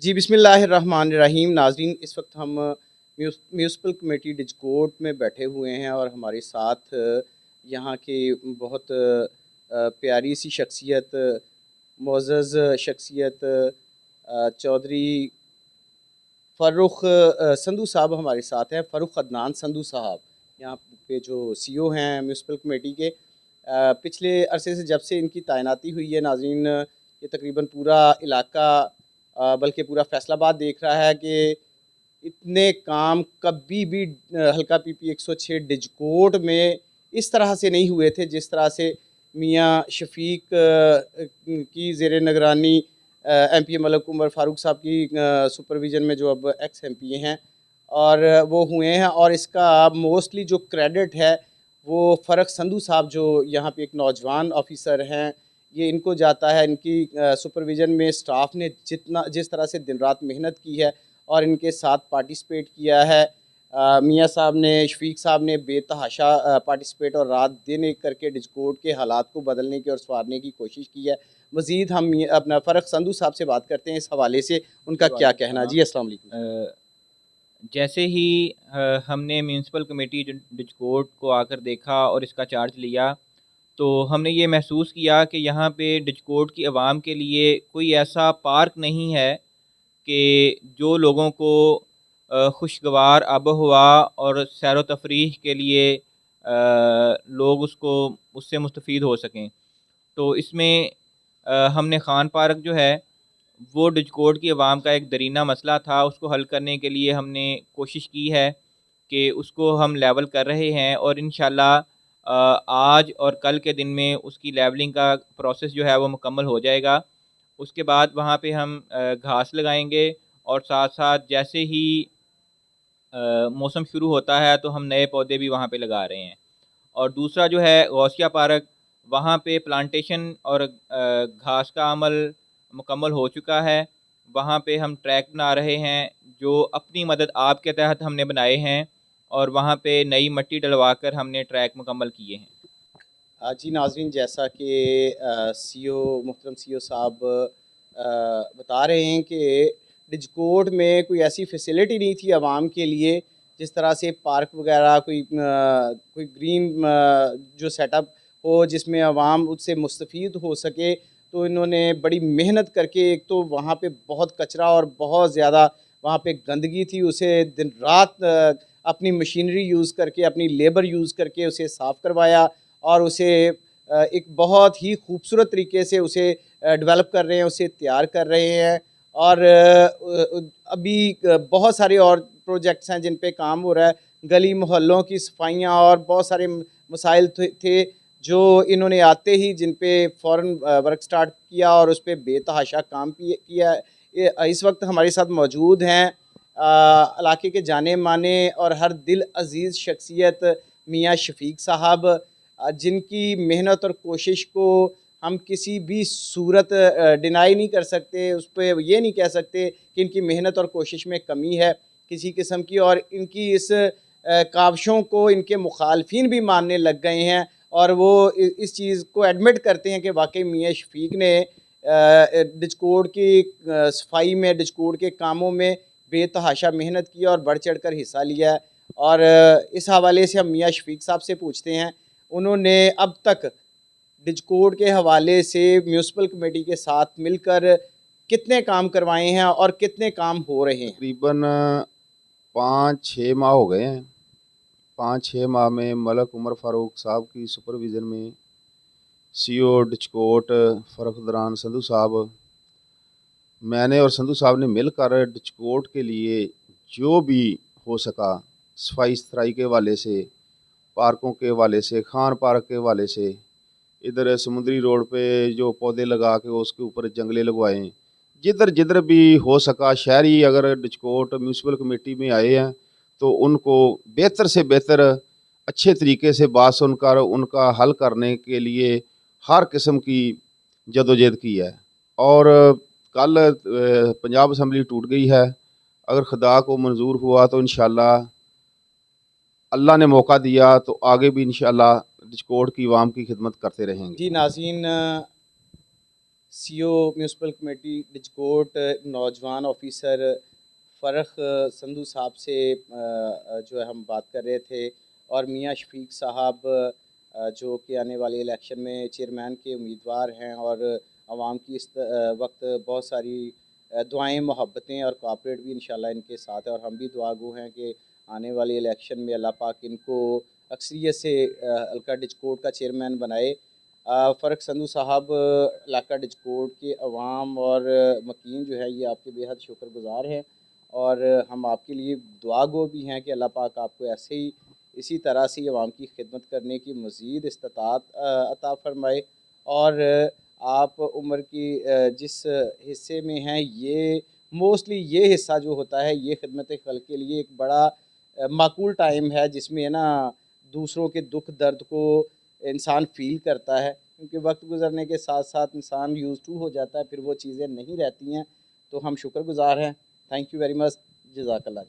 जी बिस्मिल्लाहिर्रहमानिर्रहीम। नाज़रीन, इस वक्त हम म्यूनसिपल कमेटी डिजकोट में बैठे हुए हैं और हमारे साथ यहाँ के बहुत प्यारी सी शख्सियत, मुअज़्ज़ज़ शख्सियत चौधरी फ़र्रुख संधू साहब हमारे साथ हैं। फ़र्रुख अदनान संधू साहब यहाँ पे जो सीईओ हैं म्यूनसिपल कमेटी के। पिछले अरसे से जब से इनकी तैनाती हुई है नाज़रीन, ये तकरीबन पूरा इलाका बल्कि पूरा फैसलाबाद देख रहा है कि इतने काम कभी भी हल्का पीपी 106 डिजकोट में इस तरह से नहीं हुए थे जिस तरह से मियाँ शफीक की ज़ेर निगरानी एमपी मलिक उमर फ़ारूक साहब की सुपरविज़न में जो अब एक्स एमपी हैं और वो हुए हैं। और इसका मोस्टली जो क्रेडिट है वो फ़र्रुख संधू साहब जो यहाँ पे एक नौजवान ऑफिसर हैं, ये इनको जाता है। इनकी सुपरविज़न में स्टाफ ने जिस तरह से दिन रात मेहनत की है और इनके साथ पार्टिसिपेट किया है। मियाँ साहब ने, शफीक साहब ने बेतहाशा पार्टिसिपेट और रात दिन एक करके डिजकोट के हालात को बदलने की और संवारने की कोशिश की है। मज़ीद हम अपना फ़र्रुख संधू साहब से बात करते हैं इस हवाले से, उनका क्या कहना। जी अस्सलाम वालेकुम। जैसे ही हमने म्यूनसिपल कमेटी डिजकोट को आकर देखा और इसका चार्ज लिया, तो हमने ये महसूस किया कि यहाँ पे डिजकोट की आवाम के लिए कोई ऐसा पार्क नहीं है कि जो लोगों को खुशगवार आबो-हवा और सैर व तफरीह के लिए लोग उससे मुस्तफ़ीद हो सकें। तो इसमें हमने खान पार्क जो है वो डिजकोट की आवाम का एक दरीना मसला था, उसको हल करने के लिए हमने कोशिश की है कि उसको हम लेवल कर रहे हैं और इंशाल्लाह आज और कल के दिन में उसकी लेवलिंग का प्रोसेस जो है वो मुकम्मल हो जाएगा। उसके बाद वहाँ पे हम घास लगाएंगे और साथ-साथ जैसे ही मौसम शुरू होता है तो हम नए पौधे भी वहाँ पे लगा रहे हैं। और दूसरा जो है गौसिया पार्क, वहाँ पे प्लांटेशन और घास का अमल मुकम्मल हो चुका है। वहाँ पे हम ट्रैक बना रहे हैं जो अपनी मदद आपके तहत हमने बनाए हैं और वहाँ पे नई मिट्टी डलवा कर हमने ट्रैक मुकम्मल किए हैं। जी नाज़रीन, जैसा कि सीईओ मोहतरम सीईओ साहब बता रहे हैं कि डिजकोट में कोई ऐसी फैसिलिटी नहीं थी आवाम के लिए, जिस तरह से पार्क वगैरह कोई ग्रीन जो सेटअप हो जिसमें आवाम उससे मुस्तफ़ीद हो सके। तो इन्होंने बड़ी मेहनत करके, एक तो वहाँ पे बहुत कचरा और बहुत ज़्यादा वहाँ पे गंदगी थी, उसे दिन रात अपनी मशीनरी यूज़ करके, अपनी लेबर यूज़ करके उसे साफ़ करवाया और उसे एक बहुत ही खूबसूरत तरीके से उसे डेवलप कर रहे हैं, उसे तैयार कर रहे हैं। और अभी बहुत सारे और प्रोजेक्ट्स हैं जिन पे काम हो रहा है। गली मोहल्लों की सफाइयाँ और बहुत सारे मसाइल थे जो इन्होंने आते ही जिन पे फ़ौरन वर्क स्टार्ट किया और उस पे बेतहाशा काम किया। इस वक्त हमारे साथ मौजूद हैं इलाके के जाने माने और हर दिल अजीज़ शख्सियत मियाँ शफीक साहब, जिनकी मेहनत और कोशिश को हम किसी भी सूरत डिनाई नहीं कर सकते, उस पे ये नहीं कह सकते कि इनकी मेहनत और कोशिश में कमी है किसी किस्म की। और इनकी इस काविशों को इनके मुखालफिन भी मानने लग गए हैं और वो इस चीज़ को एडमिट करते हैं कि वाकई मियाँ शफीक ने डिजकोड की सफाई में, डिजकोड के कामों में बेतहाशा मेहनत की और बढ़ चढ़ कर हिस्सा लिया है। और इस हवाले से हम मियाँ शफीक साहब से पूछते हैं, उन्होंने अब तक डिजकोड के हवाले से म्यूनसिपल कमेटी के साथ मिलकर कितने काम करवाए हैं और कितने काम हो रहे हैं। तकरीबन 5-6 माह हो गए हैं। 5-6 माह में मलिक उमर फ़ारूक साहब की सुपरविज़न में सीईओ डिजकोट फ़र्रुख अदनान संधू साहब, मैंने और संधू साहब ने मिलकर डिजकोट के लिए जो भी हो सका, सफाई सुथराई के हवाले से, पार्कों के हवाले से, खान पार्क के हवाले से, इधर समुद्री रोड पे जो पौधे लगा के उसके ऊपर जंगले लगवाएँ। जिधर जिधर भी हो सका, शहरी अगर डिजकोट म्यूनसिपल कमेटी में आए हैं तो उनको बेहतर से बेहतर अच्छे तरीके से बात सुनकर उनका हल करने के लिए हर किस्म की जदोजहद की है। और कल पंजाब असम्बली टूट गई है, अगर खुदा को मंजूर हुआ तो इंशाल्लाह अल्लाह ने मौका दिया तो आगे भी इंशाल्लाह डिजकोट की आवाम की खिदमत करते रहेंगे। जी नाज़रीन, सीओ म्यूनसिपल कमेटी डिजकोट नौजवान ऑफिसर फ़रख संधू साहब से जो है हम बात कर रहे थे, और मियाँ शफीक साहब जो कि आने वाले इलेक्शन में चेयरमैन के उम्मीदवार हैं, और आवाम की इस वक्त बहुत सारी दुआएं मोहब्बतें और कोऑपरेट भी इंशाल्लाह इनके साथ है, और हम भी दुआ गो हैं कि आने वाले इलेक्शन में अल्लाह पाक इनको अक्सरियत से हल्का डिजकोट का चेयरमैन बनाए। फ़र्क संधू साहब इलाका डिजकोट के अवाम और मकीन जो है ये आपके बेहद शुक्रगुज़ार हैं, और हम आपके लिए दुआ गो भी हैं कि अल्लाह पाक आपको ऐसे ही इसी तरह से अवाम की खिदमत करने की मज़ीद इस्तात अता फ़रमाए। और आप उम्र की जिस हिस्से में हैं, ये मोस्टली ये हिस्सा जो होता है ये खिदमत खल्क़ के लिए एक बड़ा माकूल टाइम है, जिसमें है ना दूसरों के दुख दर्द को इंसान फ़ील करता है, क्योंकि वक्त गुज़रने के साथ साथ इंसान यूज़ टू हो जाता है, फिर वो चीज़ें नहीं रहती हैं। तो हम शुक्रगुज़ार हैं। Thank you very much. जज़ाकल्लाह।